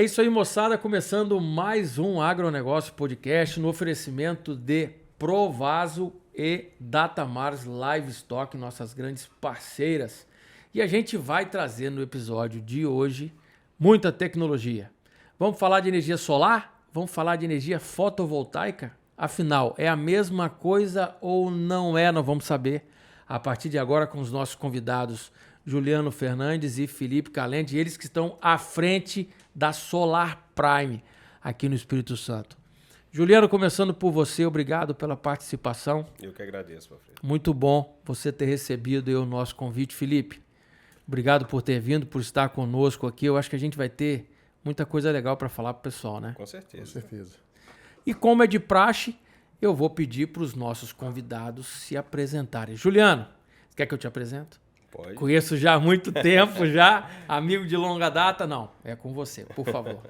É isso aí, moçada. Começando mais um Agronegócio Podcast no oferecimento de Provaso e Datamars Livestock, nossas grandes parceiras. E a gente vai trazer no episódio de hoje muita tecnologia. Vamos falar de energia solar? Vamos falar de energia fotovoltaica? Afinal, é a mesma coisa ou não é? Nós vamos saber a partir de agora com os nossos convidados Juliano Fernandes e Felipe Calente, eles que estão à frente da Solar Prime aqui no Espírito Santo. Juliano, começando por você, obrigado pela participação. Eu que agradeço, Alfredo. Muito bom você ter recebido o nosso convite, Felipe. Obrigado por ter vindo, por estar conosco aqui. Eu acho que a gente vai ter muita coisa legal para falar para o pessoal, né? Com certeza. Com certeza. E como é de praxe, eu vou pedir para os nossos convidados se apresentarem. Juliano, quer que eu te apresente? Pode. Conheço já há muito tempo, já, amigo de longa data. Não, é com você, por favor.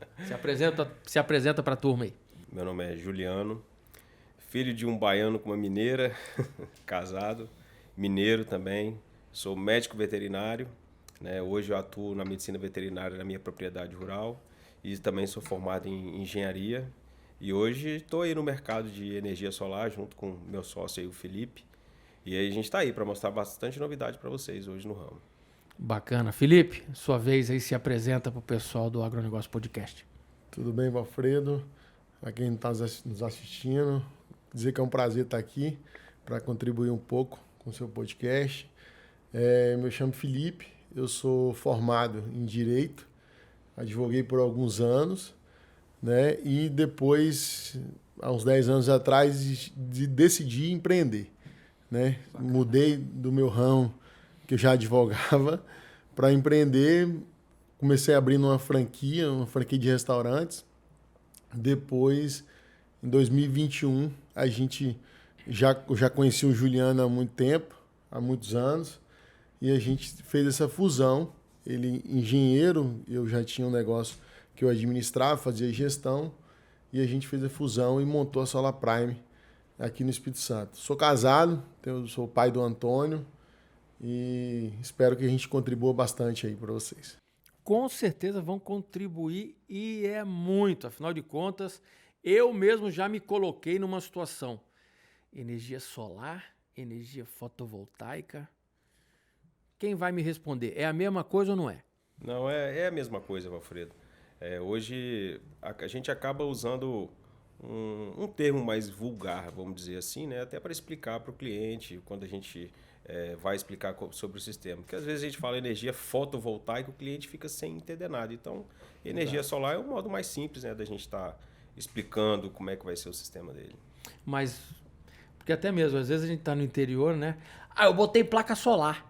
Se apresenta para a turma aí. Meu nome é Juliano, filho de um baiano com uma mineira, casado, mineiro também. Sou médico veterinário, né? Hoje eu atuo na medicina veterinária na minha propriedade rural e também sou formado em engenharia. E hoje estou aí no mercado de energia solar junto com meu sócio aí, o Felipe. E aí a gente está aí para mostrar bastante novidade para vocês hoje no ramo. Bacana. Felipe, sua vez aí, se apresenta para o pessoal do Agronegócio Podcast. Tudo bem, Alfredo? Para quem está nos assistindo, dizer que é um prazer estar aqui para contribuir um pouco com o seu podcast. Eu me chamo Felipe, eu sou formado em Direito, advoguei por alguns anos, né? E depois, há uns 10 anos atrás, decidi empreender. Né? Mudei do meu ramo, que eu já advogava, para empreender. Comecei abrindo uma franquia de restaurantes. Depois, em 2021, a gente já conhecia o Juliano há muito tempo, há muitos anos, e a gente fez essa fusão. Ele engenheiro, eu já tinha um negócio que eu administrava, fazia gestão, e a gente fez a fusão e montou a Solar Prime aqui no Espírito Santo. Sou casado, sou pai do Antônio e espero que a gente contribua bastante aí para vocês. Com certeza vão contribuir e é muito. Afinal de contas, eu mesmo já me coloquei numa situação. Energia solar, energia fotovoltaica. Quem vai me responder? É a mesma coisa ou não é? Não, é a mesma coisa, Alfredo. Hoje a gente acaba usando um termo mais vulgar, vamos dizer assim, né? Até para explicar para o cliente, quando a gente vai explicar sobre o sistema. Porque às vezes a gente fala energia fotovoltaica, o cliente fica sem entender nada. Então, energia solar é o modo mais simples, né, da gente estar explicando como é que vai ser o sistema dele. Mas, porque até mesmo, às vezes a gente está no interior, né? Eu botei placa solar.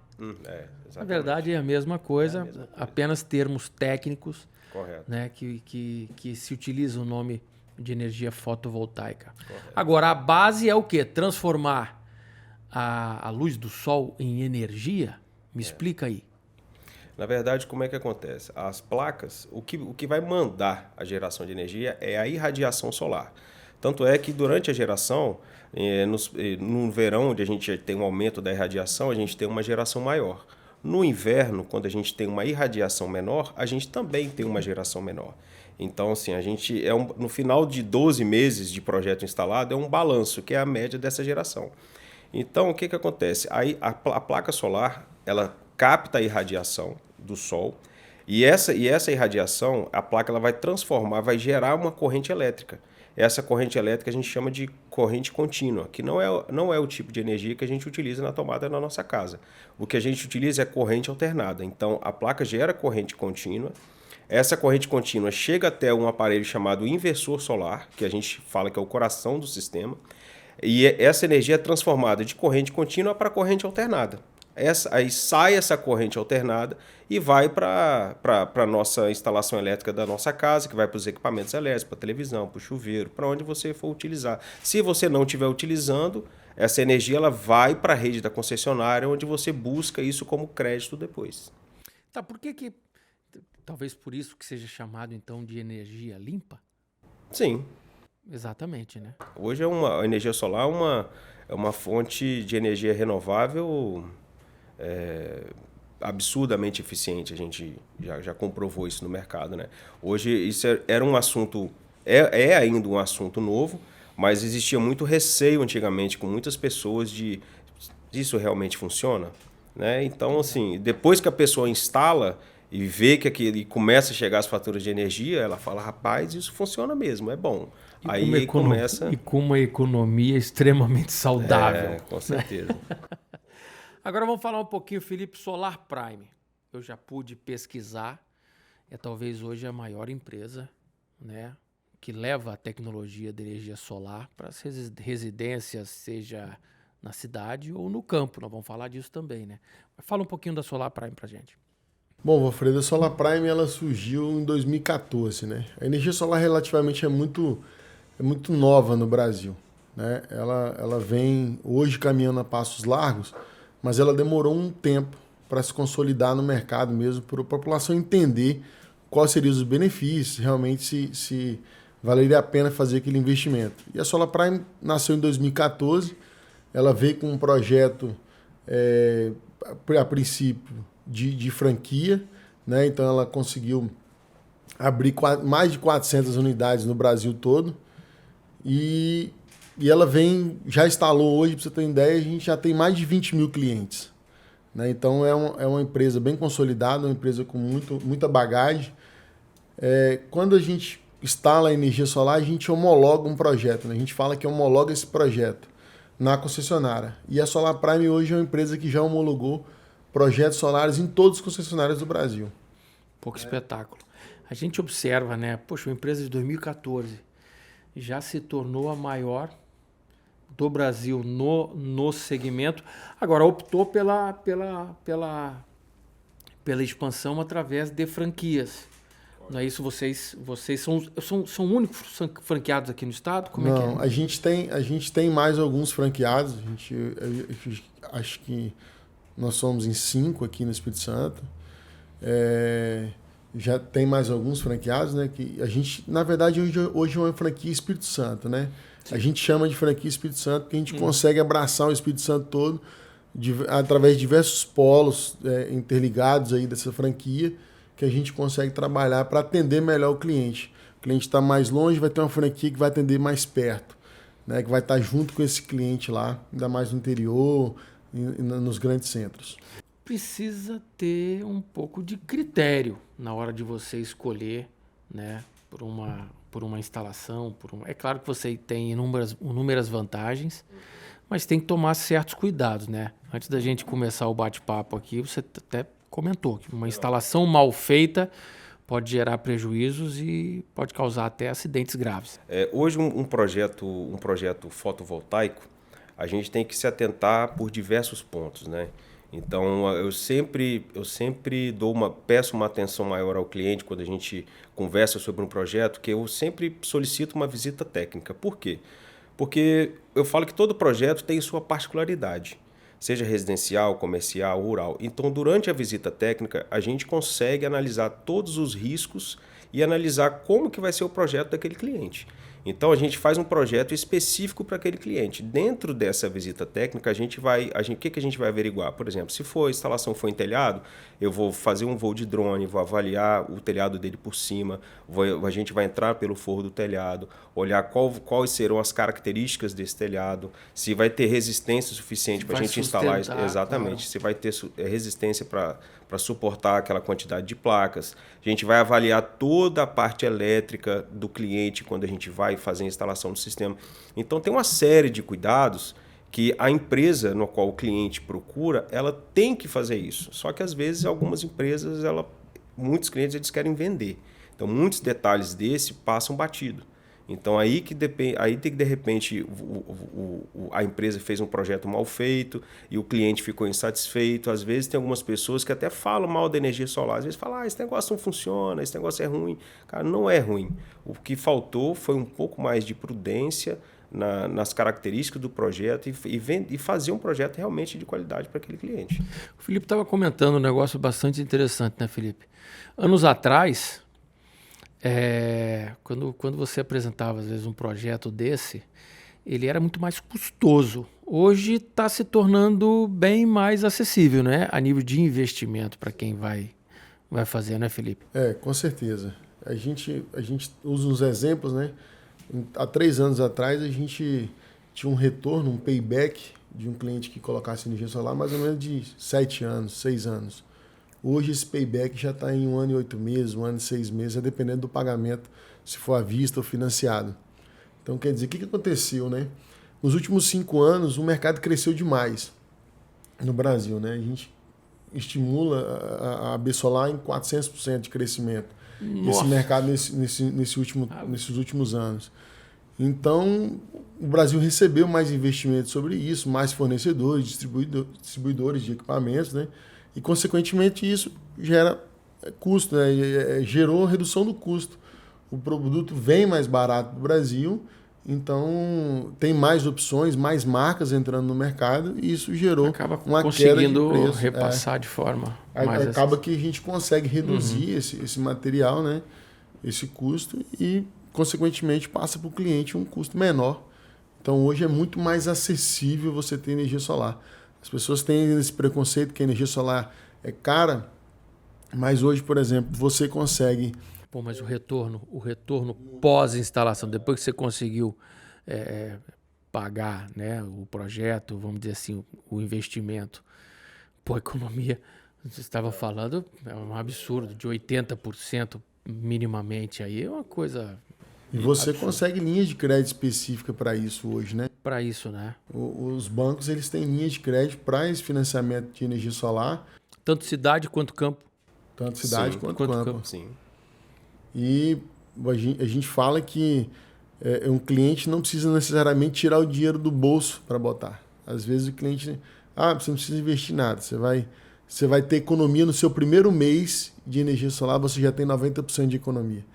Na verdade é a mesma coisa, apenas termos técnicos. Correto. Né, que se utiliza o nome de energia fotovoltaica. Correto. Agora, a base é o quê? Transformar a luz do sol em energia? Me explica aí. Na verdade, como é que acontece? As placas, o que vai mandar a geração de energia é a irradiação solar. Tanto é que durante a geração, no verão, onde a gente tem um aumento da irradiação, a gente tem uma geração maior. No inverno, quando a gente tem uma irradiação menor, a gente também tem uma geração menor. Então, assim, a gente no final de 12 meses de projeto instalado, é um balanço, que é a média dessa geração. Então, o que acontece? Aí, a placa solar, ela capta a irradiação do sol, e essa irradiação, a placa ela vai transformar, vai gerar uma corrente elétrica. Essa corrente elétrica a gente chama de corrente contínua, que não é o tipo de energia que a gente utiliza na tomada na nossa casa. O que a gente utiliza é corrente alternada. Então, a placa gera corrente contínua. Essa corrente contínua chega até um aparelho chamado inversor solar, que a gente fala que é o coração do sistema. E essa energia é transformada de corrente contínua para corrente alternada. Aí sai essa corrente alternada e vai para a nossa instalação elétrica da nossa casa, que vai para os equipamentos elétricos, para a televisão, para o chuveiro, para onde você for utilizar. Se você não estiver utilizando, essa energia ela vai para a rede da concessionária, onde você busca isso como crédito depois. Tá, por que talvez por isso que seja chamado então de energia limpa? Sim. Exatamente, né? Hoje a energia solar é uma fonte de energia renovável absurdamente eficiente. A gente já comprovou isso no mercado, né? Hoje isso era um assunto, é ainda um assunto novo, mas existia muito receio antigamente com muitas pessoas de isso realmente funciona, né? Então, assim, depois que a pessoa instala e vê que e começa a chegar as faturas de energia, ela fala, rapaz, isso funciona mesmo, é bom. Aí começa... E com uma economia extremamente saudável. Com certeza. Agora vamos falar um pouquinho, Felipe, Solar Prime. Eu já pude pesquisar, talvez hoje a maior empresa, né, que leva a tecnologia de energia solar para as residências, seja na cidade ou no campo. Nós vamos falar disso também, né? Fala um pouquinho da Solar Prime para a gente. Bom, Valfredo, a Solar Prime ela surgiu em 2014, né? A energia solar relativamente é muito nova no Brasil, né? Ela vem hoje caminhando a passos largos, mas ela demorou um tempo para se consolidar no mercado mesmo, para a população entender quais seriam os benefícios, realmente se valeria a pena fazer aquele investimento. E a Solar Prime nasceu em 2014, ela veio com um projeto, a princípio, de franquia, né? Então ela conseguiu abrir mais de 400 unidades no Brasil todo e ela já instalou hoje, para você ter uma ideia, a gente já tem mais de 20 mil clientes, né? Então é uma empresa bem consolidada, uma empresa com muita bagagem. Quando a gente instala a energia solar, a gente homologa um projeto, né? A gente fala que homologa esse projeto na concessionária. E a Solar Prime hoje é uma empresa que já homologou projetos solares em todos os concessionários do Brasil. Pouco espetáculo. A gente observa, né? Poxa, uma empresa de 2014 já se tornou a maior do Brasil no segmento. Agora optou pela expansão através de franquias. Não é isso? Vocês são únicos franqueados aqui no estado? Como é que é? A gente tem mais alguns franqueados. Acho que nós somos em 5 aqui no Espírito Santo. Já tem mais alguns franqueados, né? Que a gente, na verdade, hoje é uma franquia Espírito Santo, né? Sim. A gente chama de franquia Espírito Santo porque a gente consegue abraçar o Espírito Santo todo através de diversos polos interligados aí dessa franquia, que a gente consegue trabalhar para atender melhor o cliente. O cliente está mais longe, vai ter uma franquia que vai atender mais perto, né? Que vai estar junto com esse cliente lá, ainda mais no interior, nos grandes centros. Precisa ter um pouco de critério na hora de você escolher, né, por uma instalação. É claro que você tem inúmeras vantagens, mas tem que tomar certos cuidados, né? Antes da gente começar o bate-papo aqui, você até comentou que uma instalação mal feita pode gerar prejuízos e pode causar até acidentes graves. Hoje um projeto fotovoltaico, a gente tem que se atentar por diversos pontos, né? Então, eu sempre peço uma atenção maior ao cliente quando a gente conversa sobre um projeto, que eu sempre solicito uma visita técnica. Por quê? Porque eu falo que todo projeto tem sua particularidade, seja residencial, comercial, rural. Então, durante a visita técnica, a gente consegue analisar todos os riscos e analisar como que vai ser o projeto daquele cliente. Então, a gente faz um projeto específico para aquele cliente. Dentro dessa visita técnica, o que a gente vai averiguar? Por exemplo, se a instalação for em telhado, eu vou fazer um voo de drone, vou avaliar o telhado dele por cima, a gente vai entrar pelo forro do telhado, olhar quais serão as características desse telhado, se vai ter resistência suficiente para a gente instalar. Exatamente, se vai ter resistência para suportar aquela quantidade de placas. A gente vai avaliar toda a parte elétrica do cliente quando a gente vai fazer a instalação do sistema. Então, tem uma série de cuidados que a empresa no qual o cliente procura, ela tem que fazer isso. Só que, às vezes, algumas empresas, muitos clientes eles querem vender. Então, muitos detalhes desse passam batido. Então, aí que de repente a empresa fez um projeto mal feito e o cliente ficou insatisfeito. Às vezes tem algumas pessoas que até falam mal da energia solar. Às vezes falam, esse negócio não funciona, esse negócio é ruim. Cara, não é ruim. O que faltou foi um pouco mais de prudência nas características do projeto e fazer um projeto realmente de qualidade para aquele cliente. O Felipe estava comentando um negócio bastante interessante, né, Felipe? Anos atrás... quando você apresentava, às vezes, um projeto desse, ele era muito mais custoso. Hoje está se tornando bem mais acessível, né? A nível de investimento para quem vai fazer, né, Felipe? Com certeza. A gente usa uns exemplos, né? Há 3 anos atrás, a gente tinha um retorno, um payback de um cliente que colocasse energia solar mais ou menos de 7 anos, 6 anos. Hoje esse payback já está em 1 ano e 8 meses, 1 ano e 6 meses, dependendo do pagamento, se for à vista ou financiado. Então, quer dizer, o que aconteceu, né? Nos últimos 5 anos, o mercado cresceu demais no Brasil, né? A gente estimula a AB Solar em 400% de crescimento. Esse mercado nesses últimos anos. Então, o Brasil recebeu mais investimentos sobre isso, mais fornecedores, distribuidores de equipamentos, né? E, consequentemente, isso gera custo, né? Gerou redução do custo. O produto vem mais barato para o Brasil, então tem mais opções, mais marcas entrando no mercado, e isso gerou uma queda de preço. Repassar de forma mais acaba que a gente consegue reduzir esse material, né? Esse custo, e, consequentemente, passa para o cliente um custo menor. Então, hoje é muito mais acessível você ter energia solar. As pessoas têm esse preconceito que a energia solar é cara, mas hoje, por exemplo, você consegue... Pô, mas o retorno pós-instalação, depois que você conseguiu pagar, né, o projeto, vamos dizer assim, o investimento, pô, a economia, você estava falando, é um absurdo, de 80% minimamente, aí é uma coisa... E você consegue linhas de crédito específica para isso hoje, né? Para isso, né? Os bancos, eles têm linhas de crédito para esse financiamento de energia solar. Tanto cidade quanto campo. Tanto cidade quanto campo. Sim. E a gente fala que um cliente não precisa necessariamente tirar o dinheiro do bolso para botar. Às vezes o cliente... você não precisa investir nada. Você vai ter economia no seu primeiro mês de energia solar, você já tem 90% de economia.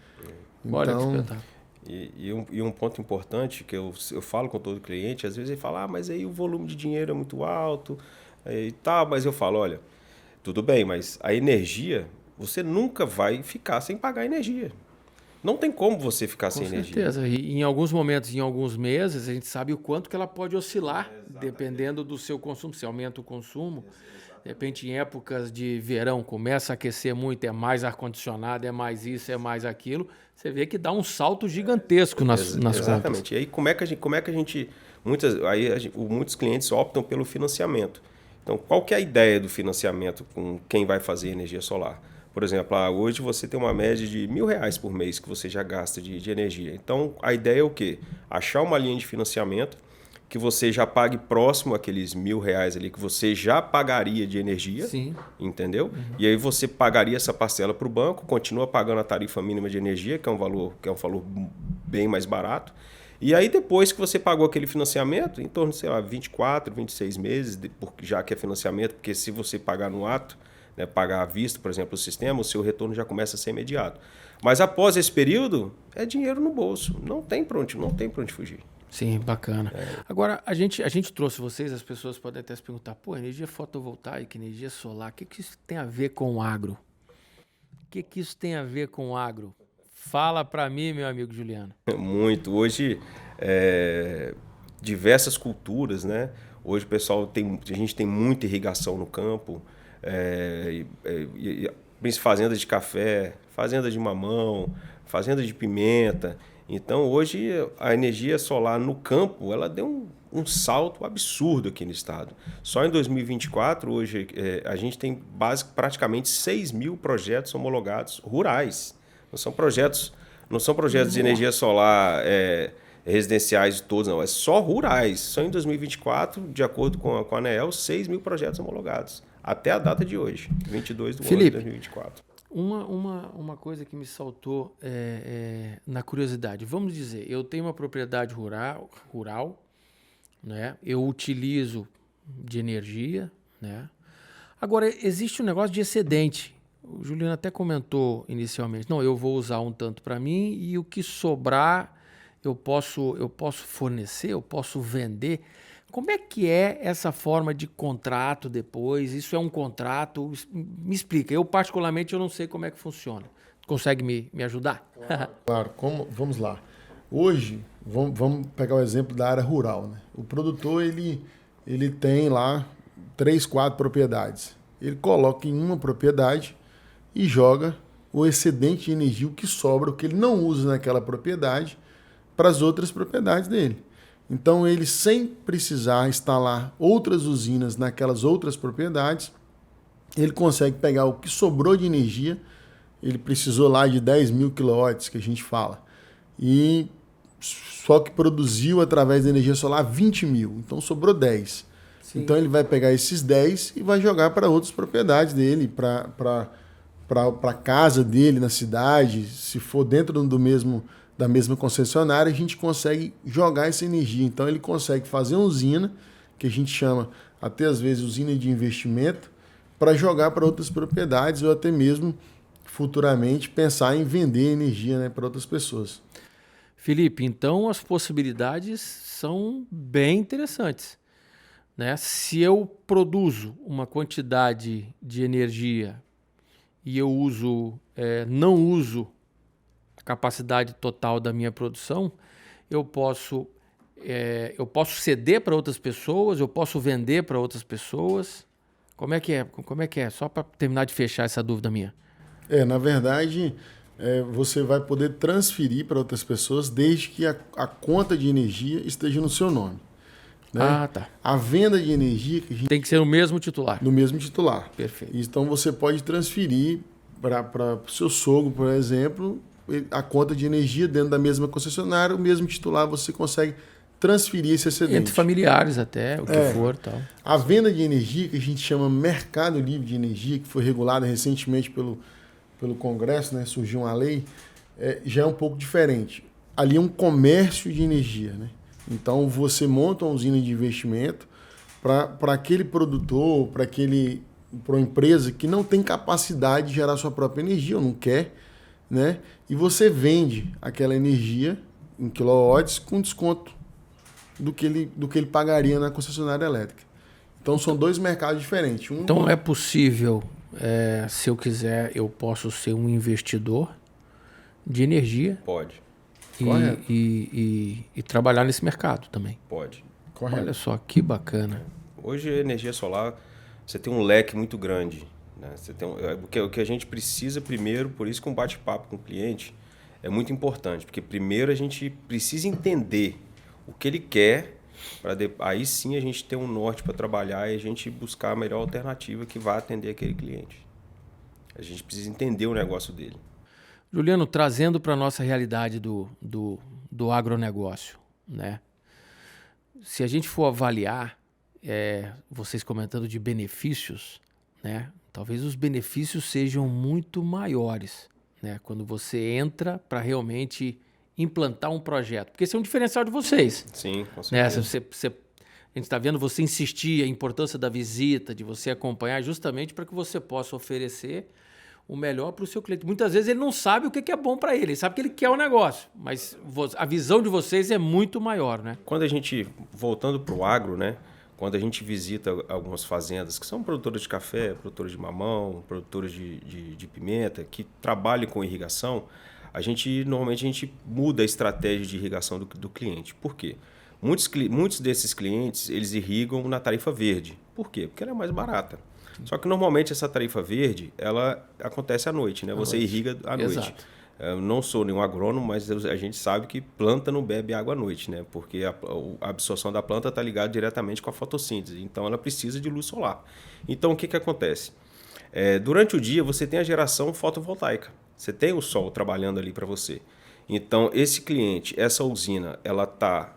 Olha que espetáculo. E um ponto importante que eu falo com todo cliente, às vezes ele fala, mas aí o volume de dinheiro é muito alto e tal, mas eu falo, olha, tudo bem, mas a energia, você nunca vai ficar sem pagar energia. Não tem como você ficar sem energia. Com certeza. E em alguns momentos, em alguns meses, a gente sabe o quanto que ela pode oscilar, dependendo do seu consumo. Se aumenta o consumo, de repente, em épocas de verão, começa a aquecer muito, é mais ar-condicionado, é mais isso, é mais aquilo. Você vê que dá um salto gigantesco nas contas. Exatamente. E aí, como é que a gente... Muitos clientes optam pelo financiamento. Então, qual que é a ideia do financiamento com quem vai fazer energia solar? Por exemplo, hoje você tem uma média de R$1.000 por mês que você já gasta de energia. Então, a ideia é o quê? Achar uma linha de financiamento que você já pague próximo àqueles R$1.000 ali que você já pagaria de energia. Sim. Entendeu? Uhum. E aí você pagaria essa parcela para o banco, continua pagando a tarifa mínima de energia, que é um valor bem mais barato. E aí depois que você pagou aquele financiamento, em torno de, 24, 26 meses, já que é financiamento, porque se você pagar no ato, né, pagar à vista, por exemplo, o sistema, o seu retorno já começa a ser imediato. Mas após esse período, é dinheiro no bolso. Não tem para onde fugir. Sim, bacana. Agora, a gente trouxe vocês, as pessoas podem até se perguntar, pô, energia fotovoltaica, energia solar, o que isso tem a ver com o agro? O que isso tem a ver com o agro? Fala para mim, meu amigo Juliano. Muito. Hoje, diversas culturas, né? Hoje a gente tem muita irrigação no campo, fazendas de café, fazenda de mamão, fazenda de pimenta. Então, hoje, a energia solar no campo, ela deu um salto absurdo aqui no estado. Só em 2024, hoje, a gente tem praticamente 6.000 projetos homologados rurais. Não são projetos de energia solar residenciais todos, não. É só rurais. Só em 2024, de acordo com a ANEEL, 6.000 projetos homologados. Até a data de hoje, 22 de 1 de 2024. Uma coisa que me saltou na curiosidade. Vamos dizer, eu tenho uma propriedade rural, né? Eu utilizo de energia, né? Agora, existe um negócio de excedente. O Juliano até comentou inicialmente. Não, eu vou usar um tanto para mim e o que sobrar eu posso fornecer, eu posso vender. Como é que é essa forma de contrato depois? Isso é um contrato? Me explica. Eu, particularmente, eu não sei como é que funciona. Consegue me ajudar? Claro. Vamos lá. Hoje, vamos pegar o exemplo da área rural, né? O produtor, ele tem lá 3, 4 propriedades. Ele coloca em uma propriedade e joga o excedente de energia, o que sobra, o que ele não usa naquela propriedade, para as outras propriedades dele. Então, ele, sem precisar instalar outras usinas naquelas outras propriedades, ele consegue pegar o que sobrou de energia, ele precisou lá de 10.000 kW, que a gente fala, e só que produziu através da energia solar 20.000, então sobrou 10. Sim. Então ele vai pegar esses 10 e vai jogar para outras propriedades dele, para a casa dele na cidade. Se for dentro da mesma concessionária, a gente consegue jogar essa energia. Então ele consegue fazer uma usina, que a gente chama até às vezes usina de investimento, para jogar para outras propriedades ou até mesmo futuramente pensar em vender energia, né, para outras pessoas. Felipe, então as possibilidades são bem interessantes, né? Se eu produzo uma quantidade de energia e eu não uso a capacidade total da minha produção, eu posso ceder para outras pessoas, eu posso vender para outras pessoas. Como é que é? Só para terminar de fechar essa dúvida minha. Na verdade, você vai poder transferir para outras pessoas desde que a conta de energia esteja no seu nome. Né? Ah, tá. A venda de energia... tem que ser no mesmo titular. No mesmo titular. Perfeito. Então, você pode transferir para o seu sogro, por exemplo, a conta de energia dentro da mesma concessionária, o mesmo titular, você consegue transferir esse excedente. Entre familiares até, o que for. Tal. A venda de energia, que a gente chama Mercado Livre de Energia, que foi regulada recentemente pelo Congresso, né? Surgiu uma lei, já é um pouco diferente. Ali é um comércio de energia. Né? Então, você monta uma usina de investimento para aquele produtor, para uma empresa que não tem capacidade de gerar sua própria energia ou não quer, né? E você vende aquela energia em quilowatts com desconto do que ele pagaria na concessionária elétrica. Então, são dois mercados diferentes. Então, é possível, se eu quiser, eu posso ser um investidor de energia. Pode. E trabalhar nesse mercado também. Pode. Correto. Olha só, que bacana. Hoje, a energia solar, você tem um leque muito grande. Né? O que a gente precisa primeiro, por isso que um bate-papo com o cliente é muito importante. Porque primeiro a gente precisa entender o que ele quer, para aí sim a gente ter um norte para trabalhar e a gente buscar a melhor alternativa que vai atender aquele cliente. A gente precisa entender o negócio dele. Juliano, trazendo para a nossa realidade do agronegócio, né? Se a gente for avaliar, vocês comentando de benefícios, né? Talvez os benefícios sejam muito maiores, né? Quando você entra para realmente implantar um projeto. Porque esse é um diferencial de vocês. Sim, com certeza. A gente está vendo você insistir, a importância da visita, de você acompanhar, justamente para que você possa oferecer o melhor para o seu cliente. Muitas vezes ele não sabe o que é bom para ele, ele sabe que ele quer o negócio, mas a visão de vocês é muito maior, né? Quando a gente, voltando para o agro, né? Quando a gente visita algumas fazendas que são produtoras de café, produtoras de mamão, produtoras de pimenta, que trabalham com irrigação, normalmente a gente muda a estratégia de irrigação do cliente. Por quê? Muitos desses clientes, eles irrigam na tarifa verde. Por quê? Porque ela é mais barata. Só que normalmente essa tarifa verde, ela acontece à noite, né? Você irriga à noite. Exato. Eu não sou nenhum agrônomo, mas a gente sabe que planta não bebe água à noite, né? Porque a absorção da planta está ligada diretamente com a fotossíntese. Então, ela precisa de luz solar. Então, o que acontece? Durante o dia, você tem a geração fotovoltaica. Você tem o sol trabalhando ali para você. Então, esse cliente, essa usina, ela está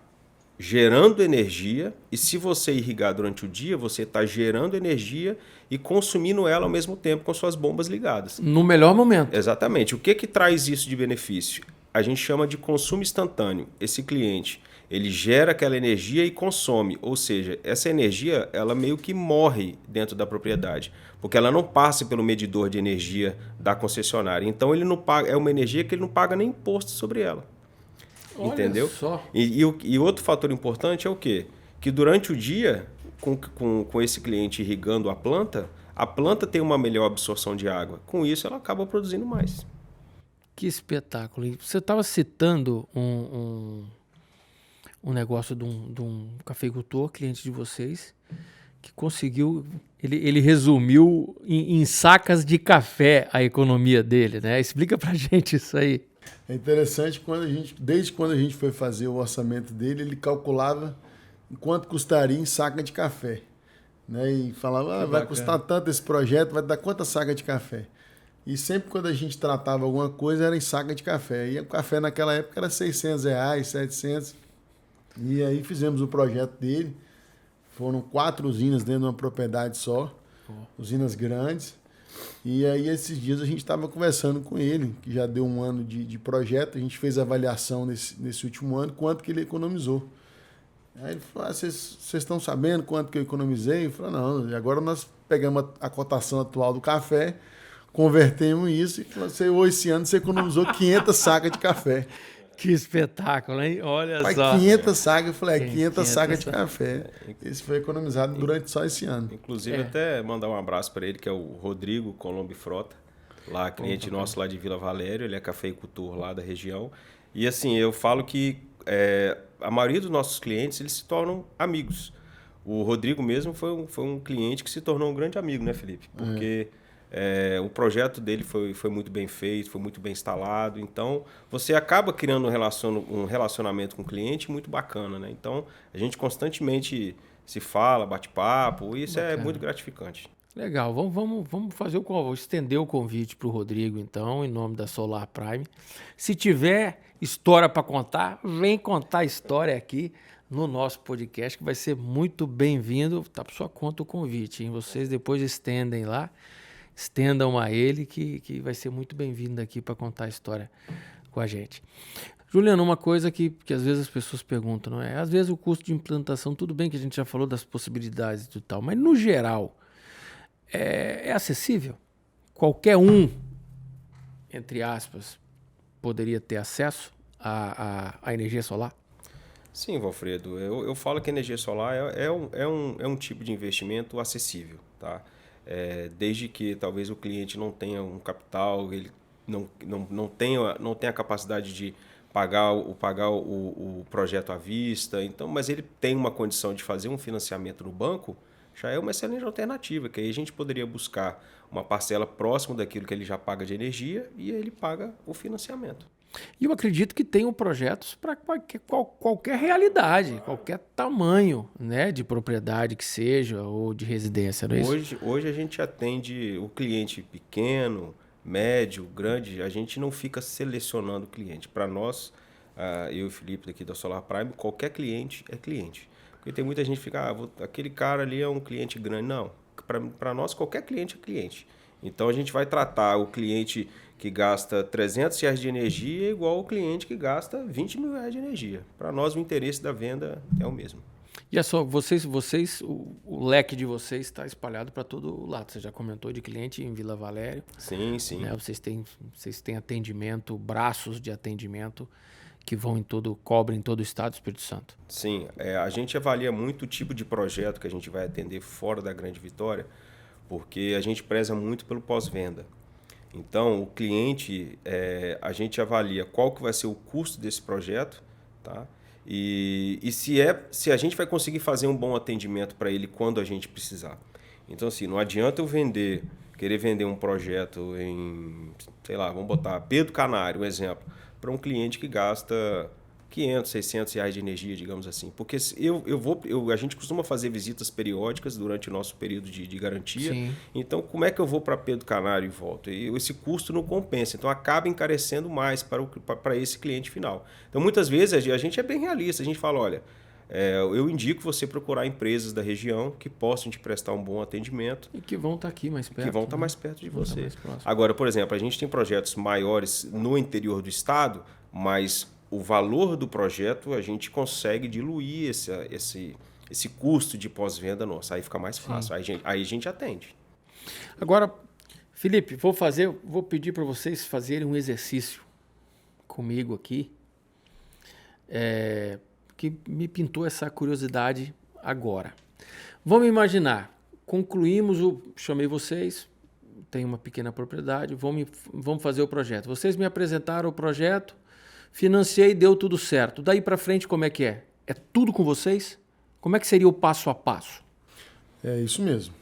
gerando energia e se você irrigar durante o dia, você está gerando energia e consumindo ela ao mesmo tempo com suas bombas ligadas. No melhor momento. Exatamente. O que traz isso de benefício? A gente chama de consumo instantâneo. Esse cliente, ele gera aquela energia e consome. Ou seja, essa energia, ela meio que morre dentro da propriedade, porque ela não passa pelo medidor de energia da concessionária. Então, ele não paga, é uma energia que ele não paga nem imposto sobre ela. Olha entendeu? Só. E outro fator importante é o quê? Que durante o dia, com esse cliente irrigando a planta tem uma melhor absorção de água. Com isso, ela acaba produzindo mais. Que espetáculo. E você estava citando um negócio de um cafeicultor, cliente de vocês, que conseguiu, ele resumiu em sacas de café a economia dele, né? Explica pra gente isso aí. É interessante, desde quando a gente foi fazer o orçamento dele, ele calculava quanto custaria em saca de café. Né? E falava, vai custar tanto esse projeto, vai dar quantas sacas de café? E sempre quando a gente tratava alguma coisa, era em saca de café. E o café naquela época era R$600, 700. E aí fizemos o projeto dele. Foram 4 usinas dentro de uma propriedade só. Usinas grandes. E aí esses dias a gente estava conversando com ele, que já deu um ano de projeto. A gente fez a avaliação nesse último ano, quanto que ele economizou. Aí ele falou, vocês estão sabendo quanto que eu economizei? Eu falei, não, e agora nós pegamos a cotação atual do café, convertemos isso e falou, esse ano você economizou 500 sacas de café. Que espetáculo, hein? Olha Pai, só. 500 sacas, eu falei, 500 sacas de café. Esse foi economizado durante só esse ano. Inclusive, até mandar um abraço para ele, que é o Rodrigo Colombo Frota, lá, cliente nosso lá de Vila Valério, ele é cafeicultor lá da região. E assim, eu falo que a maioria dos nossos clientes, eles se tornam amigos. O Rodrigo mesmo foi um cliente que se tornou um grande amigo, né, Felipe? Porque o projeto dele foi muito bem feito, foi muito bem instalado. Então, você acaba criando um relacionamento com o cliente muito bacana, né? Então, a gente constantemente se fala, bate papo, e isso bacana. É muito gratificante. Legal, vamos fazer estender o convite para o Rodrigo, então, em nome da Solar Prime. Se tiver história para contar, vem contar a história aqui no nosso podcast, que vai ser muito bem-vindo. Tá por sua conta o convite, hein? Vocês depois estendam a ele, que vai ser muito bem-vindo aqui para contar a história com a gente. Juliano, uma coisa que às vezes as pessoas perguntam, não é? Às vezes o custo de implantação, tudo bem que a gente já falou das possibilidades e tal, mas no geral, é acessível? Qualquer um, entre aspas, poderia ter acesso à energia solar? Sim, Valfredo. Eu falo que a energia solar é um tipo de investimento acessível, tá? Desde que talvez o cliente não tenha um capital, ele não tenha a capacidade de pagar o projeto à vista, então, mas ele tem uma condição de fazer um financiamento no banco, já é uma excelente alternativa, que aí a gente poderia buscar uma parcela próxima daquilo que ele já paga de energia e ele paga o financiamento. E eu acredito que tenham projetos para qualquer realidade, qualquer tamanho, né, de propriedade que seja ou de residência, não é isso? Hoje a gente atende o cliente pequeno, médio, grande, a gente não fica selecionando o cliente. Para nós, eu e o Felipe daqui da Solar Prime, qualquer cliente é cliente. Porque tem muita gente que fica, aquele cara ali é um cliente grande. Não, para nós qualquer cliente é cliente. Então a gente vai tratar o cliente que gasta R$300 de energia igual o cliente que gasta R$20 mil de energia. Para nós o interesse da venda é o mesmo. E é só, o leque de vocês está espalhado para todo lado. Você já comentou de cliente em Vila Valério. Sim. Né? Vocês têm atendimento, braços de atendimento que cobrem todo o estado do Espírito Santo. Sim, a gente avalia muito o tipo de projeto que a gente vai atender fora da Grande Vitória, porque a gente preza muito pelo pós-venda. Então, o cliente, a gente avalia qual que vai ser o custo desse projeto, tá? E se a gente vai conseguir fazer um bom atendimento para ele quando a gente precisar. Então, assim, não adianta eu querer vender um projeto em, sei lá, vamos botar Pedro Canário, um exemplo, para um cliente que gasta R$500, R$600 de energia, digamos assim. Porque a gente costuma fazer visitas periódicas durante o nosso período de garantia. Sim. Então, como é que eu vou para Pedro Canário e volto? E esse custo não compensa. Então, acaba encarecendo mais para esse cliente final. Então, muitas vezes, a gente é bem realista. A gente fala, olha, eu indico você procurar empresas da região que possam te prestar um bom atendimento. E que vão estar aqui mais perto. Que vão estar mais perto de você. Tá Agora, por exemplo, a gente tem projetos maiores no interior do estado, mas o valor do projeto a gente consegue diluir esse custo de pós-venda nosso. Aí fica mais fácil. Aí a gente atende. Agora, Felipe, vou pedir para vocês fazerem um exercício comigo aqui, que me pintou essa curiosidade agora. Vamos imaginar, chamei vocês, tenho uma pequena propriedade, vamos fazer o projeto. Vocês me apresentaram o projeto, financiei, deu tudo certo. Daí para frente, como é que é? É tudo com vocês? Como é que seria o passo a passo? É isso mesmo.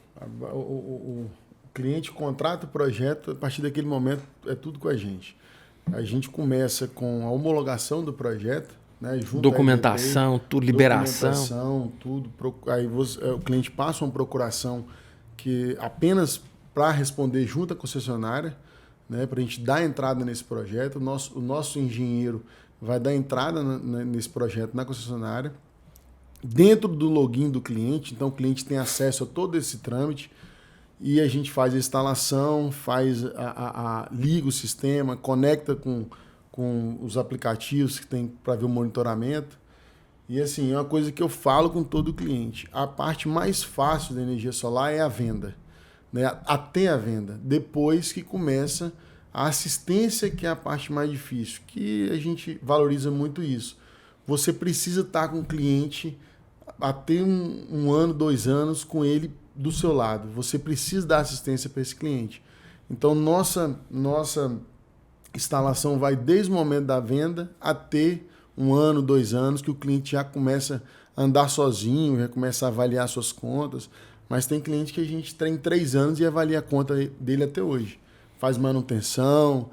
O cliente contrata o projeto, a partir daquele momento é tudo com a gente. A gente começa com a homologação do projeto, né, junto documentação, EDP, tudo, liberação. Documentação, tudo. Aí o cliente passa uma procuração que apenas para responder junto à concessionária, né, para a gente dar entrada nesse projeto. O nosso engenheiro vai dar entrada nesse projeto na concessionária, dentro do login do cliente, então o cliente tem acesso a todo esse trâmite e a gente faz a instalação, liga o sistema, conecta com os aplicativos que tem para ver o monitoramento. E assim, é uma coisa que eu falo com todo cliente. A parte mais fácil da energia solar é a venda, né? Até a venda. Depois que começa a assistência, que é a parte mais difícil, que a gente valoriza muito isso. Você precisa estar com o cliente até um ano, 2 anos com ele do seu lado. Você precisa dar assistência para esse cliente. Então, nossa instalação vai desde o momento da venda até 1 ano, 2 anos, que o cliente já começa a andar sozinho, já começa a avaliar suas contas. Mas tem cliente que a gente tem 3 anos e avalia a conta dele até hoje. Faz manutenção,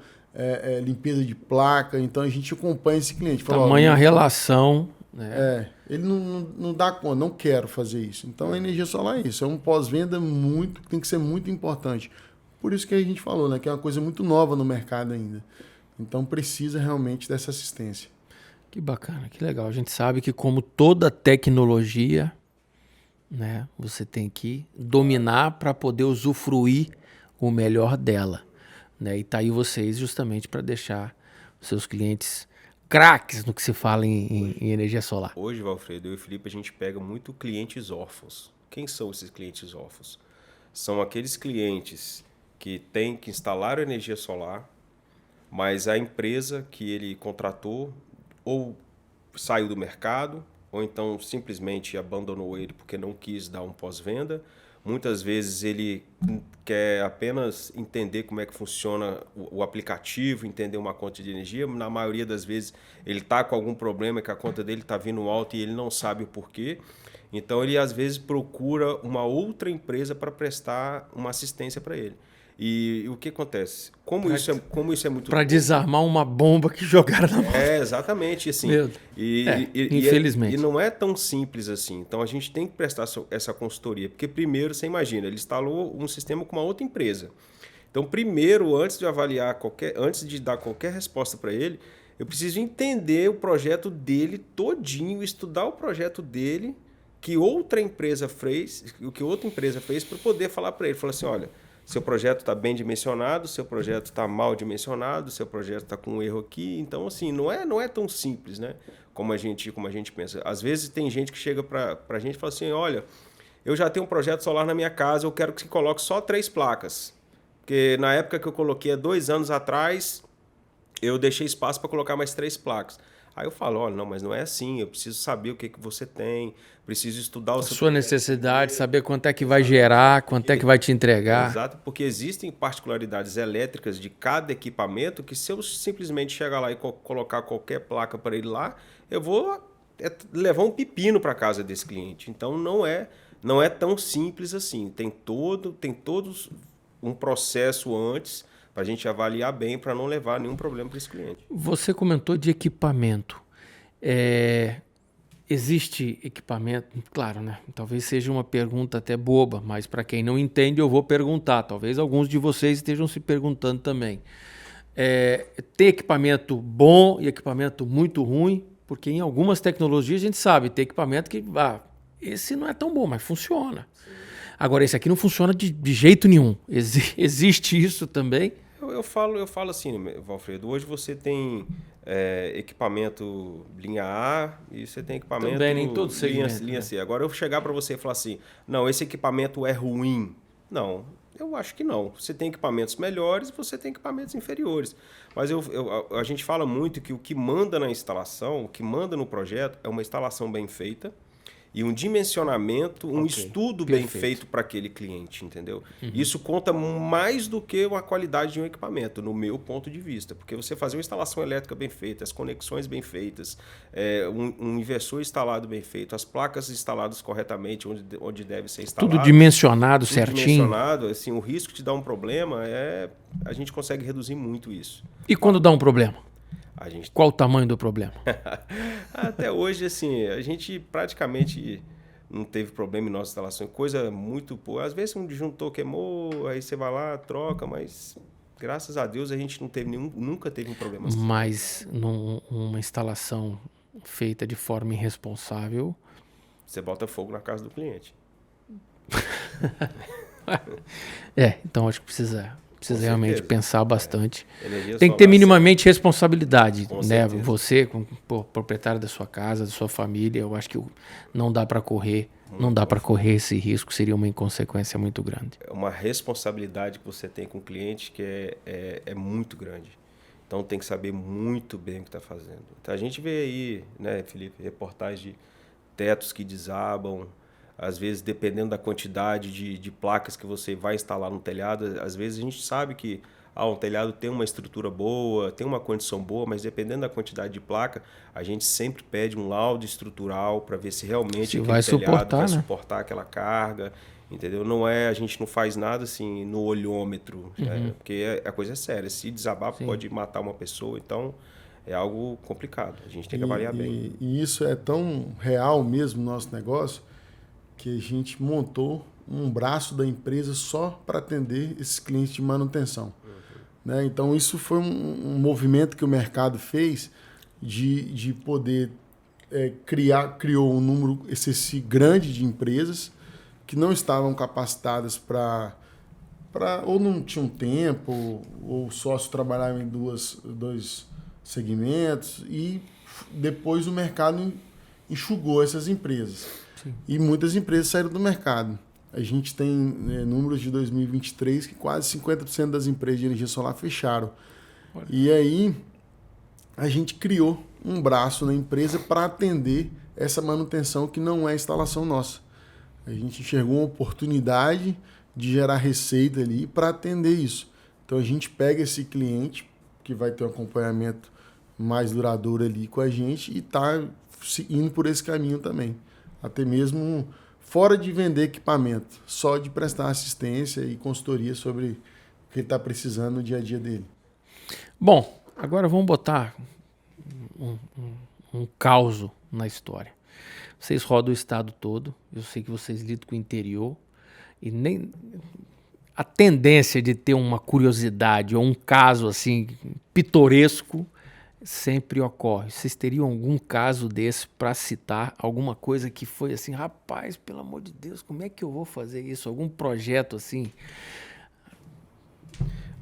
limpeza de placa, então a gente acompanha esse cliente. Tamanha relação. Né? Ele não dá conta, não quero fazer isso. Então a energia solar é isso, é um pós-venda tem que ser muito importante. Por isso que a gente falou, né, que é uma coisa muito nova no mercado ainda. Então precisa realmente dessa assistência. Que bacana, que legal. A gente sabe que como toda tecnologia, né, você tem que dominar para poder usufruir o melhor dela. Né? E tá aí vocês justamente para deixar os seus clientes craques no que se fala em energia solar. Hoje, Valfredo, eu e o Felipe, a gente pega muito clientes órfãos. Quem são esses clientes órfãos? São aqueles clientes que têm que instalar energia solar, mas a empresa que ele contratou ou saiu do mercado, ou então simplesmente abandonou ele porque não quis dar um pós-venda. Muitas vezes ele quer apenas entender como é que funciona o aplicativo, entender uma conta de energia. Na maioria das vezes ele está com algum problema que a conta dele está vindo alto e ele não sabe o porquê. Então ele às vezes procura uma outra empresa para prestar uma assistência para ele. E o que acontece? Como isso é muito... Para desarmar uma bomba que jogaram na mão. Exatamente. Assim, infelizmente. E não é tão simples assim. Então, a gente tem que prestar essa consultoria. Porque, primeiro, você imagina, ele instalou um sistema com uma outra empresa. Então, primeiro, antes de dar qualquer resposta para ele, eu preciso entender o projeto dele todinho, estudar o projeto dele, que outra empresa fez, para poder falar para ele. Falar assim, olha... Seu projeto está bem dimensionado, seu projeto está mal dimensionado, seu projeto está com um erro aqui. Então, assim, não é tão simples, né? Como a gente pensa. Às vezes tem gente que chega para a gente e fala assim, olha, eu já tenho um projeto solar na minha casa, eu quero que você coloque só 3 placas. Porque na época que eu coloquei, há 2 anos atrás, eu deixei espaço para colocar mais 3 placas. Aí eu falo, olha, não, mas não é assim, eu preciso saber o que você tem, preciso estudar a sua necessidade, saber quanto é que vai gerar, quanto é que vai te entregar. Exato, porque existem particularidades elétricas de cada equipamento que se eu simplesmente chegar lá e colocar qualquer placa para ele lá, eu vou levar um pepino para casa desse cliente. Então não é tão simples assim, tem todos um processo antes para a gente avaliar bem, para não levar nenhum problema para esse cliente. Você comentou de equipamento. Existe equipamento? Claro, né? Talvez seja uma pergunta até boba, mas para quem não entende eu vou perguntar. Talvez alguns de vocês estejam se perguntando também. Tem equipamento bom e equipamento muito ruim? Porque em algumas tecnologias a gente sabe, tem equipamento que... esse não é tão bom, mas funciona. Sim. Agora, esse aqui não funciona de jeito nenhum. Existe isso também? Eu falo assim, Valfredo, hoje você tem equipamento linha A e você tem equipamento também, em todo linha C. Agora eu chegar para você e falar assim, não, esse equipamento é ruim. Não, eu acho que não. Você tem equipamentos melhores e você tem equipamentos inferiores. Mas a gente fala muito que o que manda na instalação, o que manda no projeto é uma instalação bem feita e um dimensionamento, um estudo bem Perfeito. feito para aquele cliente, entendeu? Isso conta mais do que a qualidade de um equipamento, no meu ponto de vista. Porque você fazer uma instalação elétrica bem feita, as conexões bem feitas, um inversor instalado bem feito, as placas instaladas corretamente onde deve ser instalado. Tudo dimensionado Tudo certinho. dimensionado, assim, o risco de dar um problema, a gente consegue reduzir muito isso. E quando dá um problema? A gente Qual o tamanho do problema? Até hoje, assim, a gente praticamente não teve problema em nossa instalação. Coisa muito boa. Às vezes um disjuntor queimou, aí você vai lá, troca, mas graças a Deus a gente não teve nunca teve um problema assim. Mas numa instalação feita de forma irresponsável... Você bota fogo na casa do cliente. Então acho que precisa realmente certeza. pensar bastante. Energia Tem que ter solar, minimamente responsabilidade, Com né? certeza. Você, como proprietário da sua casa, da sua família, eu acho que não dá para correr, esse risco, seria uma inconsequência muito grande. é uma responsabilidade que você tem com o cliente que é muito grande. Então tem que saber muito bem o que está fazendo. Então, a gente vê aí, né, Felipe, reportagens de tetos que desabam, às vezes dependendo da quantidade de placas que você vai instalar no telhado, às vezes a gente sabe que um telhado tem uma estrutura boa, tem uma condição boa, mas dependendo da quantidade de placa, a gente sempre pede um laudo estrutural para ver se realmente Se aquele vai telhado suportar, vai né? suportar aquela carga, entendeu? A gente não faz nada assim no olhômetro, porque a coisa é séria. Se desabar, pode matar uma pessoa, então é algo complicado. A gente tem que avaliar bem. E isso é tão real mesmo no nosso negócio que a gente montou um braço da empresa só para atender esses clientes de manutenção. Né? Então, isso foi um movimento que o mercado fez de poder criou um número excessivo grande de empresas que não estavam capacitadas para ou não tinham tempo, ou o sócio trabalhava em dois segmentos, e depois o mercado enxugou essas empresas. Sim. E muitas empresas saíram do mercado. A gente tem números de 2023 que quase 50% das empresas de energia solar fecharam. Olha. E aí a gente criou um braço na empresa para atender essa manutenção que não é instalação nossa. A gente enxergou uma oportunidade de gerar receita ali para atender isso. Então a gente pega esse cliente que vai ter um acompanhamento mais duradouro ali com a gente e está indo por esse caminho também. Até mesmo fora de vender equipamento, só de prestar assistência e consultoria sobre o que ele está precisando no dia a dia dele. Bom, agora vamos botar um caos na história. Vocês rodam o estado todo, eu sei que vocês lidam com o interior, e nem a tendência de ter uma curiosidade ou um caso assim pitoresco sempre ocorre. Vocês teriam algum caso desse para citar? Alguma coisa que foi assim, rapaz, pelo amor de Deus, como é que eu vou fazer isso? Algum projeto assim?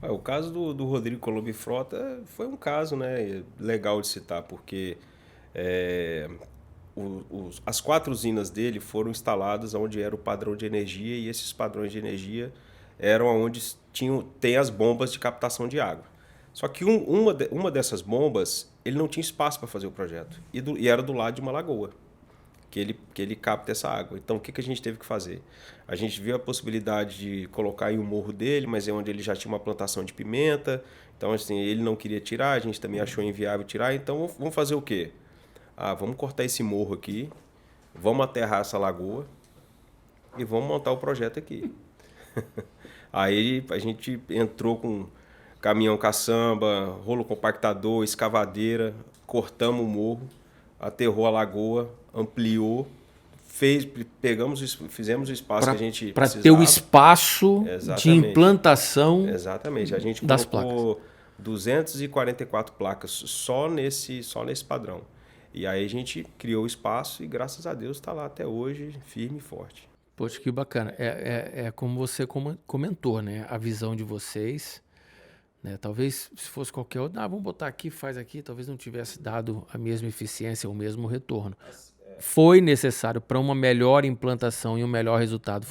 O caso do Rodrigo Colombo Frota foi um caso, né, legal de citar, porque as 4 usinas dele foram instaladas onde era o padrão de energia, e esses padrões de energia eram onde tem as bombas de captação de água. Só que uma dessas bombas, ele não tinha espaço para fazer o projeto. E era do lado de uma lagoa, que ele capta essa água. Então, o que a gente teve que fazer? A gente viu a possibilidade de colocar em um morro dele, mas é onde ele já tinha uma plantação de pimenta. Então, assim, ele não queria tirar, a gente também achou inviável tirar. Então, vamos fazer o quê? Vamos cortar esse morro aqui, vamos aterrar essa lagoa e vamos montar o projeto aqui. Aí, a gente entrou com caminhão caçamba, rolo compactador, escavadeira, cortamos o morro, aterrou a lagoa, ampliou, fizemos o espaço que a gente para precisava. ter o espaço Exatamente. de implantação. Exatamente. A gente das colocou 244 placas só nesse padrão. E aí a gente criou o espaço e, graças a Deus, está lá até hoje, firme e forte. Poxa, que bacana. É como você comentou, né? A visão de vocês, né? Talvez se fosse qualquer outro, vamos botar aqui, faz aqui, talvez não tivesse dado a mesma eficiência, o mesmo retorno. Foi necessário para uma melhor implantação e um melhor resultado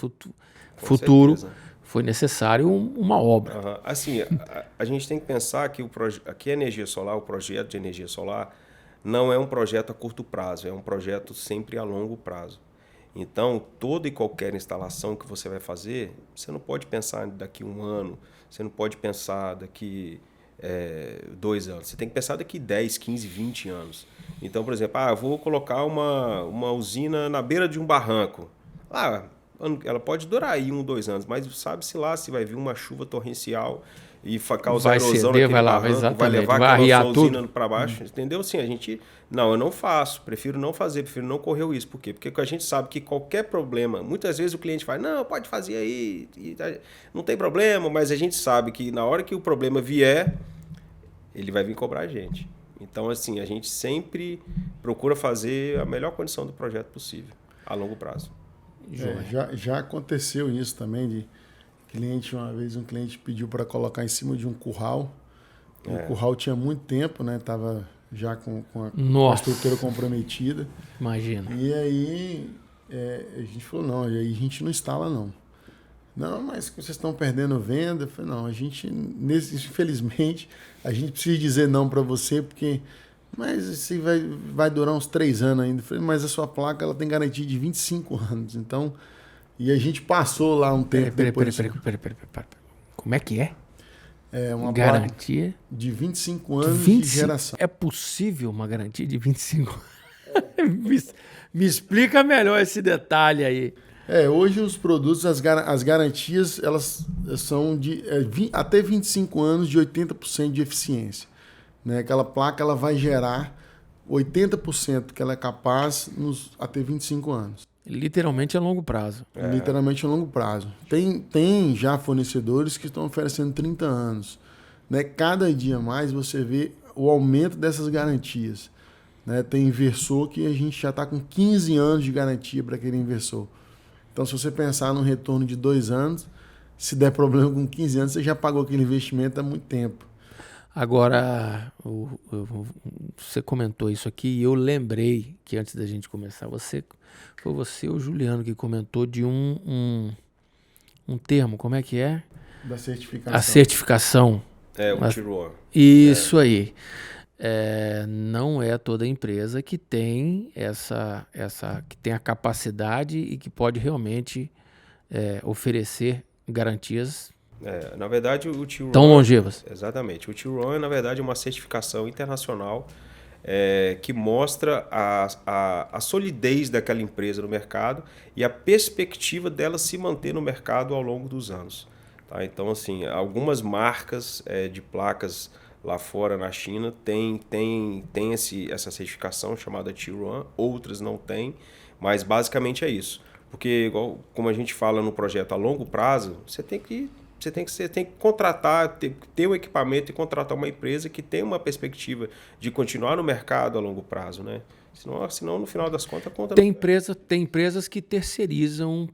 futuro, foi necessário uma obra. Uhum. Assim, a gente tem que pensar que aqui a energia solar, o projeto de energia solar, não é um projeto a curto prazo, é um projeto sempre a longo prazo. Então, toda e qualquer instalação que você vai fazer, você não pode pensar daqui 1 ano, você não pode pensar daqui 2 anos. Você tem que pensar daqui 10, 15, 20 anos. Então, por exemplo, eu vou colocar uma usina na beira de um barranco. Ela pode durar aí 1, 2 anos, mas sabe-se lá se vai vir uma chuva torrencial e causar erosão naquele barranco, vai levar aquela usina para baixo, entendeu? Assim, eu não faço, prefiro não fazer, prefiro não correr o risco. Por quê? Porque a gente sabe que qualquer problema, muitas vezes o cliente fala, não, pode fazer aí, não tem problema, mas a gente sabe que na hora que o problema vier, ele vai vir cobrar a gente. Então, assim, a gente sempre procura fazer a melhor condição do projeto possível, a longo prazo. Já aconteceu isso também de uma vez um cliente pediu para colocar em cima de um curral. O curral tinha muito tempo, né? Tava já com a estrutura comprometida. Imagina. E aí a gente falou, não, e aí a gente não instala não. Não, mas vocês estão perdendo venda. Eu falei, não, infelizmente, a gente precisa dizer não para você, porque mas isso vai durar uns 3 anos ainda. Eu falei, mas a sua placa ela tem garantia de 25 anos. Então, e a gente passou lá um tempo depois. Peraí. Como é que é? É uma garantia placa de 25 anos de geração. É possível uma garantia de 25 anos? Me explica melhor esse detalhe aí. Hoje os produtos, as garantias, elas são de até 25 anos de 80% de eficiência. Né? Aquela placa ela vai gerar 80% que ela é capaz até 25 anos. Literalmente a longo prazo. Literalmente a longo prazo. Tem já fornecedores que estão oferecendo 30 anos. Né? Cada dia mais você vê o aumento dessas garantias. Né? Tem inversor que a gente já está com 15 anos de garantia para aquele inversor. Então, se você pensar num retorno de 2 anos, se der problema com 15 anos, você já pagou aquele investimento há muito tempo. Agora, você comentou isso aqui e eu lembrei que antes da gente começar, foi você ou o Juliano que comentou de um termo, como é que é? Da certificação. A certificação. O Tier 1. Isso aí. Não é toda empresa que tem que tem a capacidade e que pode realmente oferecer garantias na verdade, o Tier 1... Tão longevas. Exatamente. O Tier 1, na verdade, é uma certificação internacional que mostra a solidez daquela empresa no mercado e a perspectiva dela se manter no mercado ao longo dos anos. Tá? Então, assim, algumas marcas de placas lá fora na China têm essa certificação chamada Tier 1, outras não têm, mas basicamente é isso. Porque, igual, como a gente fala no projeto a longo prazo, você tem que contratar, ter o equipamento e contratar uma empresa que tem uma perspectiva de continuar no mercado a longo prazo, né? Senão no final das contas, a conta tem empresas que terceirizam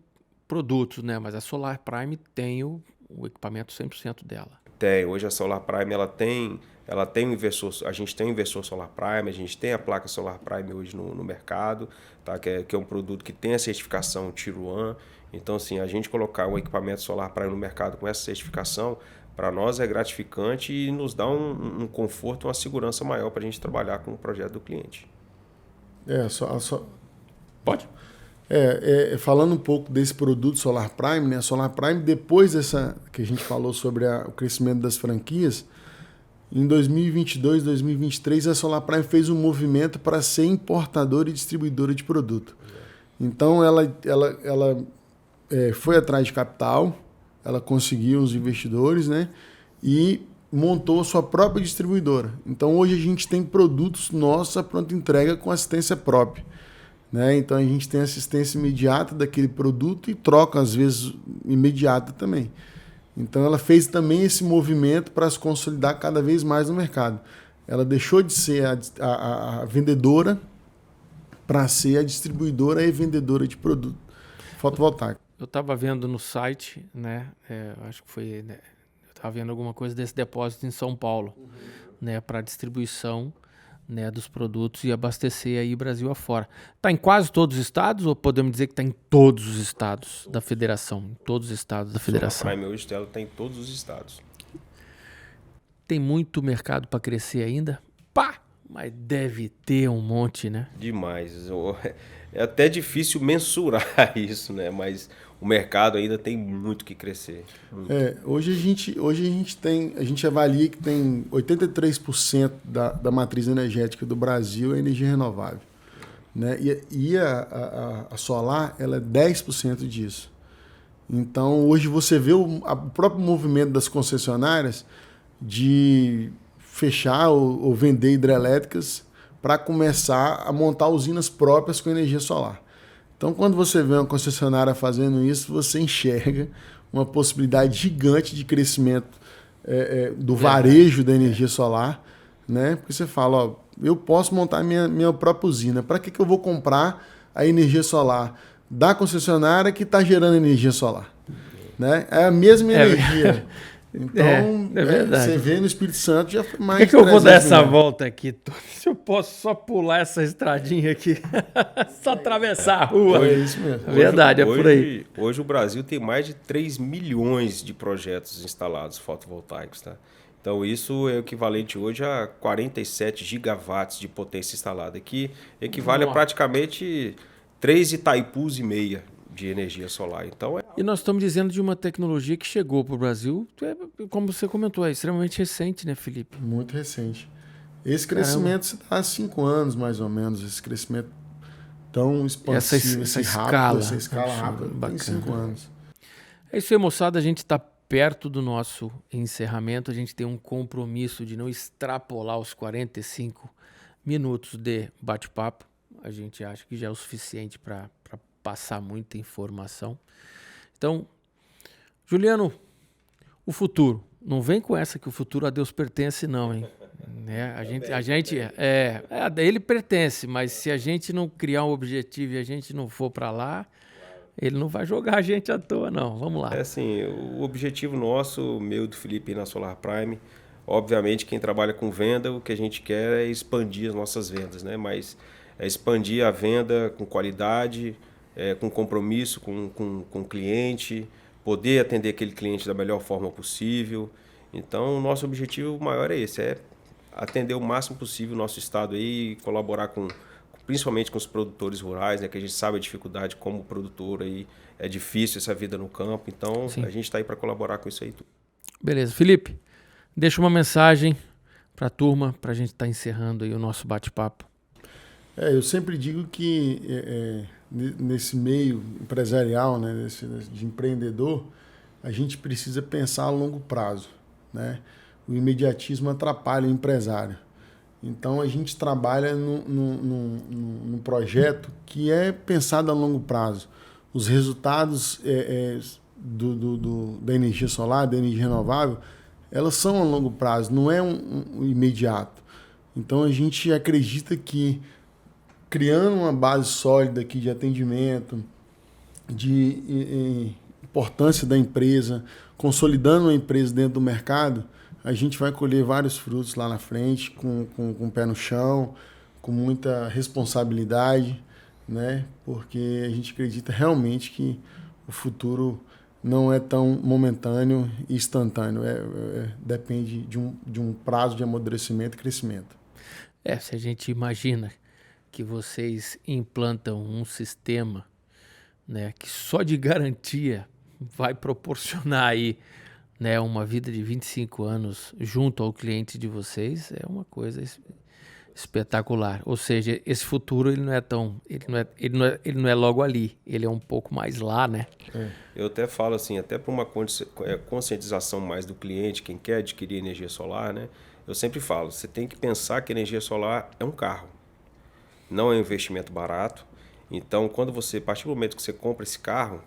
produtos, né? Mas a Solar Prime tem o equipamento 100% dela. Hoje a Solar Prime ela tem um inversor, a gente tem um inversor Solar Prime, a gente tem a placa Solar Prime hoje no mercado, tá? que é um produto que tem a certificação Tier 1. Então, assim, a gente colocar um equipamento Solar Prime no mercado com essa certificação, para nós é gratificante e nos dá um conforto, uma segurança maior para a gente trabalhar com o projeto do cliente. Pode? Falando um pouco desse produto Solar Prime, né? A Solar Prime, depois dessa que a gente falou sobre o crescimento das franquias, em 2022, 2023, a Solar Prime fez um movimento para ser importadora e distribuidora de produto. Então, ela foi atrás de capital, ela conseguiu os investidores, né? E montou a sua própria distribuidora. Então, hoje a gente tem produtos nossos pronta entrega com assistência própria. Né? Então, a gente tem assistência imediata daquele produto e troca, às vezes, imediata também. Então, ela fez também esse movimento para se consolidar cada vez mais no mercado. Ela deixou de ser a vendedora para ser a distribuidora e vendedora de produto fotovoltaico. Eu estava vendo no site, né? Acho que foi... Né, eu estava vendo alguma coisa desse depósito em São Paulo, né? Para distribuição, né, dos produtos e abastecer aí Brasil afora. Está em quase todos os estados ou podemos dizer que está em todos os estados da federação? Em todos os estados da federação. A Prime hoje ela está em todos os estados. Tem muito mercado para crescer ainda? Mas deve ter um monte, né? Demais. É até difícil mensurar isso, né? Mas o mercado ainda tem muito que crescer. Hoje a gente avalia que tem 83% da matriz energética do Brasil é energia renovável. Né? E a solar, ela é 10% disso. Então, hoje você vê o próprio movimento das concessionárias de fechar ou vender hidrelétricas para começar a montar usinas próprias com energia solar. Então, quando você vê uma concessionária fazendo isso, você enxerga uma possibilidade gigante de crescimento do varejo da energia solar, né? Porque você fala, ó, eu posso montar minha própria usina. Para que eu vou comprar a energia solar da concessionária que está gerando energia solar? Né? É a mesma energia. Então, você vê no Espírito Santo já foi mais. Por que eu vou dar essa volta aqui? Se eu posso só pular essa estradinha aqui, só atravessar a rua. É isso mesmo. Verdade, é por aí. Hoje o Brasil tem mais de 3 milhões de projetos instalados fotovoltaicos, tá? Então, isso é equivalente hoje a 47 gigawatts de potência instalada, que equivale a praticamente 3 Itaipus e meia de energia solar. Então, E nós estamos dizendo de uma tecnologia que chegou para o Brasil, como você comentou, é extremamente recente, né, Felipe? Muito recente. Esse crescimento se dá há 5 anos, mais ou menos, esse crescimento tão expansivo, essa escala rápida, em 5 anos. É isso aí, moçada, a gente está perto do nosso encerramento, a gente tem um compromisso de não extrapolar os 45 minutos de bate-papo. A gente acha que já é o suficiente para passar muita informação. Então, Juliano, o futuro. Não vem com essa que o futuro a Deus pertence, não, hein? Ele pertence, mas se a gente não criar um objetivo e a gente não for para lá, ele não vai jogar a gente à toa, não. Vamos lá. É assim, o objetivo nosso, meu e do Felipe na Solar Prime, obviamente quem trabalha com venda, o que a gente quer é expandir as nossas vendas, né? Mas é expandir a venda com qualidade, com compromisso com o cliente, poder atender aquele cliente da melhor forma possível. Então, o nosso objetivo maior é esse, é atender o máximo possível o nosso estado aí e colaborar principalmente com os produtores rurais, né, que a gente sabe a dificuldade como produtor aí, é difícil essa vida no campo, então sim, a gente está aí para colaborar com isso aí tudo. Beleza, Felipe, deixa uma mensagem para a turma, para a gente estar encerrando aí o nosso bate-papo. Eu sempre digo que nesse meio empresarial, né, de empreendedor, a gente precisa pensar a longo prazo, né? O imediatismo atrapalha o empresário. Então, a gente trabalha num projeto que é pensado a longo prazo. Os resultados da energia solar, da energia renovável, elas são a longo prazo, não é um imediato. Então, a gente acredita que, criando uma base sólida aqui de atendimento, de importância da empresa, consolidando a empresa dentro do mercado, a gente vai colher vários frutos lá na frente, com o pé no chão, com muita responsabilidade, né? Porque a gente acredita realmente que o futuro não é tão momentâneo e instantâneo, depende de um prazo de amadurecimento e crescimento. Se a gente imagina que vocês implantam um sistema, né, que só de garantia vai proporcionar aí, né, uma vida de 25 anos junto ao cliente de vocês, é uma coisa espetacular. Ou seja, esse futuro ele não é logo ali, ele é um pouco mais lá, né? Eu até falo assim, até para uma conscientização mais do cliente, quem quer adquirir energia solar, né? Eu sempre falo, você tem que pensar que energia solar é um carro, não é um investimento barato. Então, a partir do momento que você compra esse carro,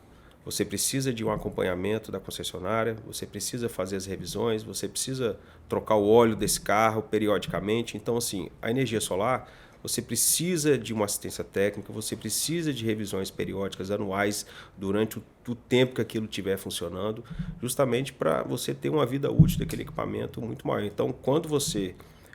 você precisa de um acompanhamento da concessionária, você precisa fazer as revisões, você precisa trocar o óleo desse carro periodicamente. Então, assim, a energia solar, você precisa de uma assistência técnica, você precisa de revisões periódicas anuais durante o tempo que aquilo estiver funcionando, justamente para você ter uma vida útil daquele equipamento muito maior. Então, quando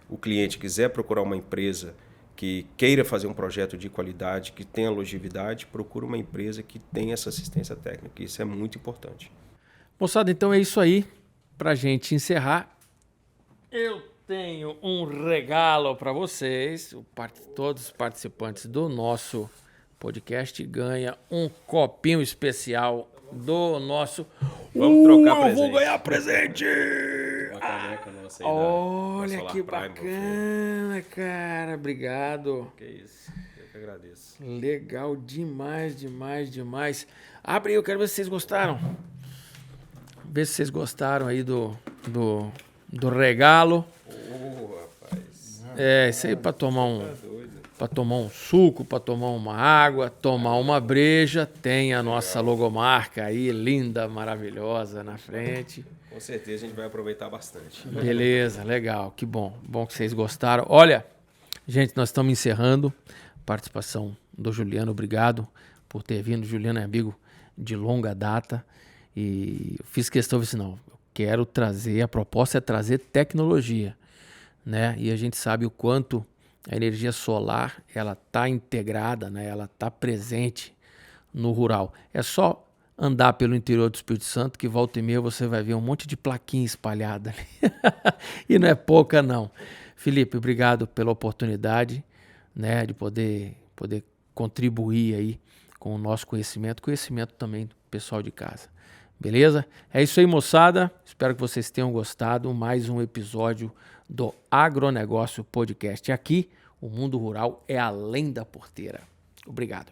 o cliente quiser procurar uma empresa que queira fazer um projeto de qualidade, que tenha longevidade, procura uma empresa que tenha essa assistência técnica. Isso é muito importante. Moçada, então é isso aí. Para a gente encerrar, eu tenho um regalo para vocês. Todos os participantes do nosso podcast ganham um copinho especial do nosso... Vamos trocar presente. Eu vou ganhar presente! Uma caneca nossa aí Olha da que Solar Prime, bacana, cara. Obrigado. Que isso. Eu que agradeço. Legal demais, demais, demais. Abre aí, eu quero ver se vocês gostaram. Ver se vocês gostaram aí do regalo. Rapaz. É, isso aí para tomar Tá doido. para tomar um suco, para tomar uma água, tomar uma breja. Tem a nossa logomarca aí, linda, maravilhosa na frente. Com certeza a gente vai aproveitar bastante. Beleza, legal, que bom. Bom que vocês gostaram. Olha, gente, nós estamos encerrando. Participação do Juliano, obrigado por ter vindo. Juliano é amigo de longa data. E eu fiz questão de dizer, não, eu quero trazer, a proposta é trazer tecnologia, né? E a gente sabe o quanto a energia solar, ela está integrada, né? Ela está presente no rural. É só andar pelo interior do Espírito Santo que volta e meia você vai ver um monte de plaquinha espalhada ali. E não é pouca, não. Felipe, obrigado pela oportunidade, né, de poder contribuir aí com o nosso conhecimento também do pessoal de casa. Beleza? É isso aí, moçada. Espero que vocês tenham gostado. Mais um episódio do Agronegócio Podcast. Aqui, o mundo rural é além da porteira. Obrigado.